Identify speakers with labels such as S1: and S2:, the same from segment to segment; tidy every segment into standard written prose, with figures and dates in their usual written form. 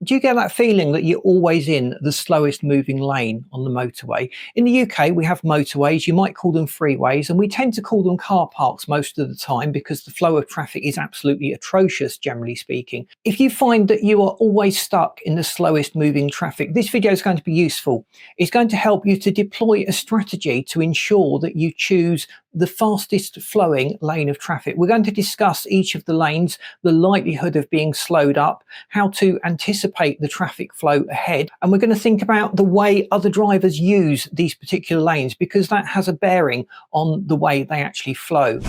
S1: Do you get that feeling that you're always in the slowest moving lane on the motorway? In the UK, we have motorways, you might call them freeways, and we tend to call them car parks most of the time because the flow of traffic is absolutely atrocious, generally speaking. If you find that you are always stuck in the slowest moving traffic, this video is going to be useful. It's going to help you to deploy a strategy to ensure that you choose the fastest flowing lane of traffic. We're going to discuss each of the lanes, the likelihood of being slowed up, how to anticipate the traffic flow ahead, and we're going to think about the way other drivers use these particular lanes, because that has a bearing on the way they actually flow.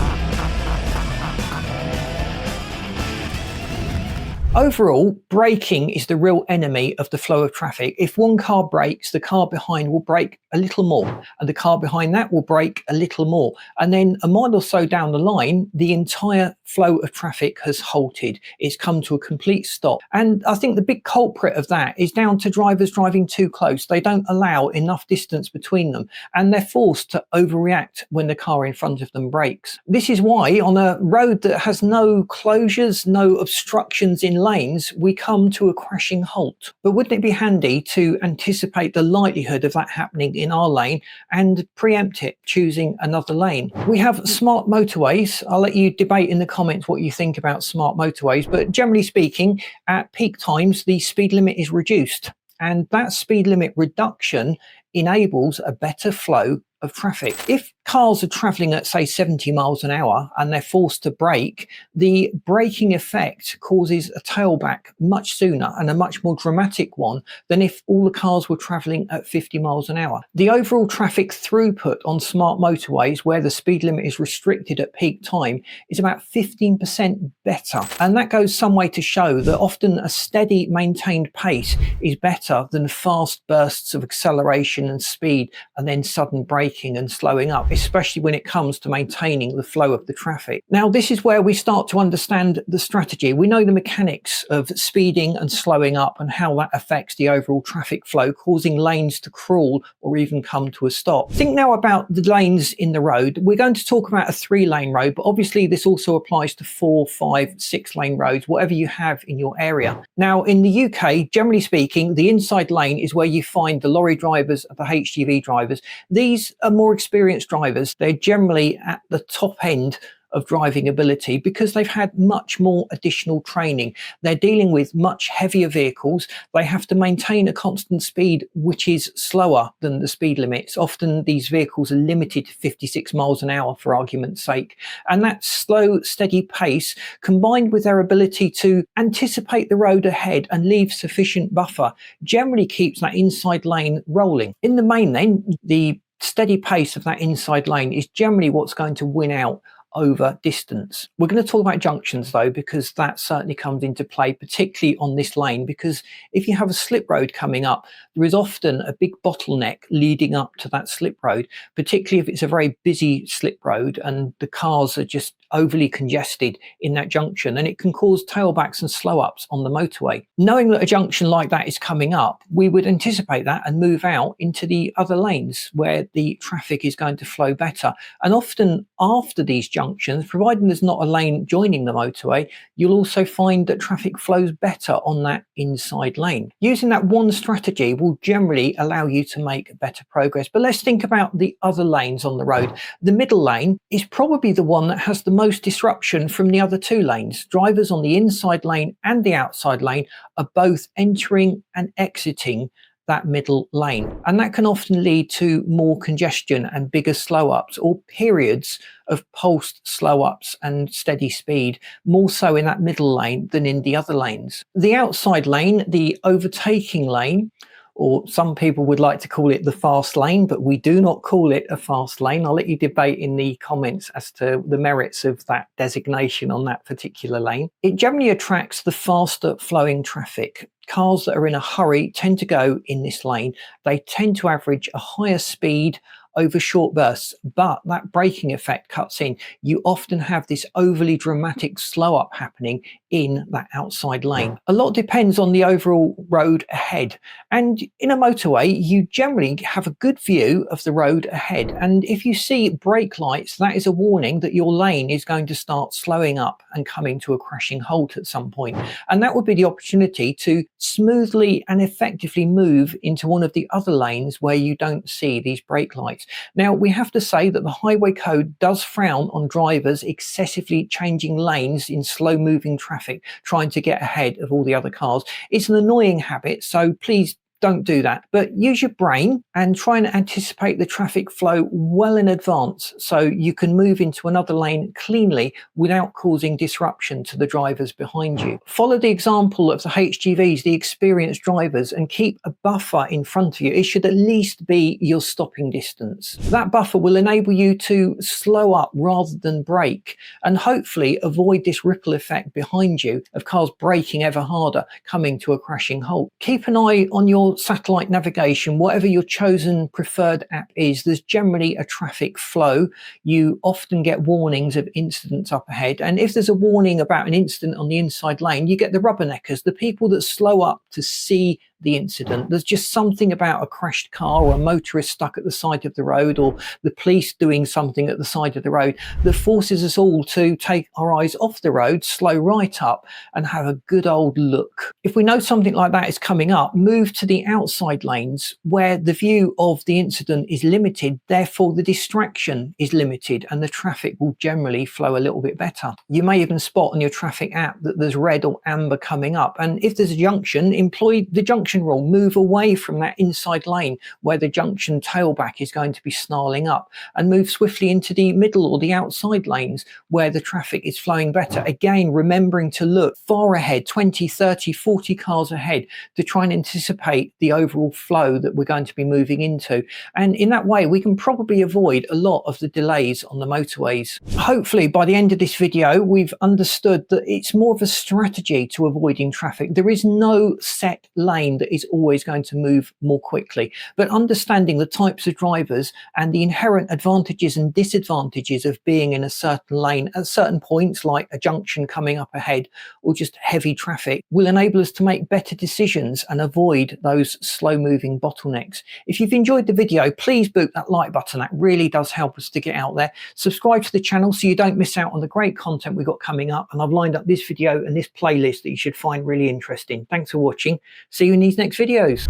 S1: Overall, braking is the real enemy of the flow of traffic. If one car brakes, the car behind will brake a little more, and the car behind that will brake a little more. And then a mile or so down the line, the entire flow of traffic has halted. It's come to a complete stop. And I think the big culprit of that is down to drivers driving too close. They don't allow enough distance between them, and they're forced to overreact when the car in front of them brakes. This is why on a road that has no closures, no obstructions in lanes, we come to a crashing halt. But wouldn't it be handy to anticipate the likelihood of that happening in our lane and preempt it, choosing another lane? We have smart motorways. I'll let you debate in the comments what you think about smart motorways, but generally speaking, at peak times, the speed limit is reduced, and that speed limit reduction enables a better flow of traffic. If cars are traveling at, say, 70 miles an hour and they're forced to brake, the braking effect causes a tailback much sooner, and a much more dramatic one than if all the cars were traveling at 50 miles an hour. The overall traffic throughput on smart motorways, where the speed limit is restricted at peak time, is about 15% better. And that goes some way to show that often a steady, maintained pace is better than fast bursts of acceleration and speed and then sudden braking and slowing up, especially when it comes to maintaining the flow of the traffic. Now, this is where we start to understand the strategy. We know the mechanics of speeding and slowing up and how that affects the overall traffic flow, causing lanes to crawl or even come to a stop. Think now about the lanes in the road. We're going to talk about a 3-lane road, but obviously this also applies to 4, 5, 6-lane roads, whatever you have in your area. Now, in the UK, generally speaking, the inside lane is where you find the lorry drivers and the HGV drivers. These are more experienced drivers. They're generally at the top end of driving ability because they've had much more additional training. They're dealing with much heavier vehicles. They have to maintain a constant speed which is slower than the speed limits. Often these vehicles are limited to 56 miles an hour for argument's sake. And that slow, steady pace, combined with their ability to anticipate the road ahead and leave sufficient buffer, generally keeps that inside lane rolling. In the main then, the steady pace of that inside lane is generally what's going to win out over distance. We're going to talk about junctions though, because that certainly comes into play, particularly on this lane, because if you have a slip road coming up, there is often a big bottleneck leading up to that slip road, particularly if it's a very busy slip road and the cars are just overly congested in that junction, and it can cause tailbacks and slow ups on the motorway. Knowing that a junction like that is coming up, we would anticipate that and move out into the other lanes where the traffic is going to flow better. And often after these junctions, providing there's not a lane joining the motorway, you'll also find that traffic flows better on that inside lane. Using that one strategy will generally allow you to make better progress. But let's think about the other lanes on the road. The middle lane is probably the one that has the most disruption from the other 2 lanes. Drivers on the inside lane and the outside lane are both entering and exiting that middle lane, and that can often lead to more congestion and bigger slow ups, or periods of pulsed slow ups and steady speed, more so in that middle lane than in the other lanes. The outside lane, the overtaking lane, or some people would like to call it the fast lane, but we do not call it a fast lane. I'll let you debate in the comments as to the merits of that designation on that particular lane. It generally attracts the faster flowing traffic. Cars that are in a hurry tend to go in this lane. They tend to average a higher speed over short bursts, but that braking effect cuts in. You often have this overly dramatic slow up happening in that outside lane. A lot depends on the overall road ahead, and in a motorway you generally have a good view of the road ahead, and if you see brake lights, that is a warning that your lane is going to start slowing up and coming to a crashing halt at some point. And that would be the opportunity to smoothly and effectively move into one of the other lanes where you don't see these brake lights. Now, we have to say that the highway code does frown on drivers excessively changing lanes in slow moving traffic, trying to get ahead of all the other cars. It's an annoying habit, so please don't do that, but use your brain and try and anticipate the traffic flow well in advance so you can move into another lane cleanly without causing disruption to the drivers behind you. Follow the example of the HGVs, the experienced drivers, and keep a buffer in front of you. It should at least be your stopping distance. That buffer will enable you to slow up rather than brake, and hopefully avoid this ripple effect behind you of cars braking ever harder, coming to a crashing halt. Keep an eye on your satellite navigation, whatever your chosen preferred app is. There's generally a traffic flow. You often get warnings of incidents up ahead, and if there's a warning about an incident on the inside lane, you get the rubberneckers, the people that slow up to see the incident. There's just something about a crashed car or a motorist stuck at the side of the road or the police doing something at the side of the road that forces us all to take our eyes off the road, slow right up and have a good old look. If we know something like that is coming up, move to the outside lanes where the view of the incident is limited, therefore the distraction is limited and the traffic will generally flow a little bit better. You may even spot on your traffic app that there's red or amber coming up, and if there's a junction, employ the junction rule. Move away from that inside lane where the junction tailback is going to be snarling up and move swiftly into the middle or the outside lanes where the traffic is flowing better. Again, remembering to look far ahead, 20, 30, 40 cars ahead, to try and anticipate the overall flow that we're going to be moving into. And in that way, we can probably avoid a lot of the delays on the motorways. Hopefully, by the end of this video, we've understood that it's more of a strategy to avoiding traffic. There is no set lane that is always going to move more quickly, but understanding the types of drivers and the inherent advantages and disadvantages of being in a certain lane at certain points, like a junction coming up ahead or just heavy traffic, will enable us to make better decisions and avoid those slow moving bottlenecks. If you've enjoyed the video, please boot that like button. That really does help us to get out there. Subscribe to the channel so you don't miss out on the great content we've got coming up, and I've lined up this video and this playlist that you should find really interesting. Thanks for watching. See you in these next videos.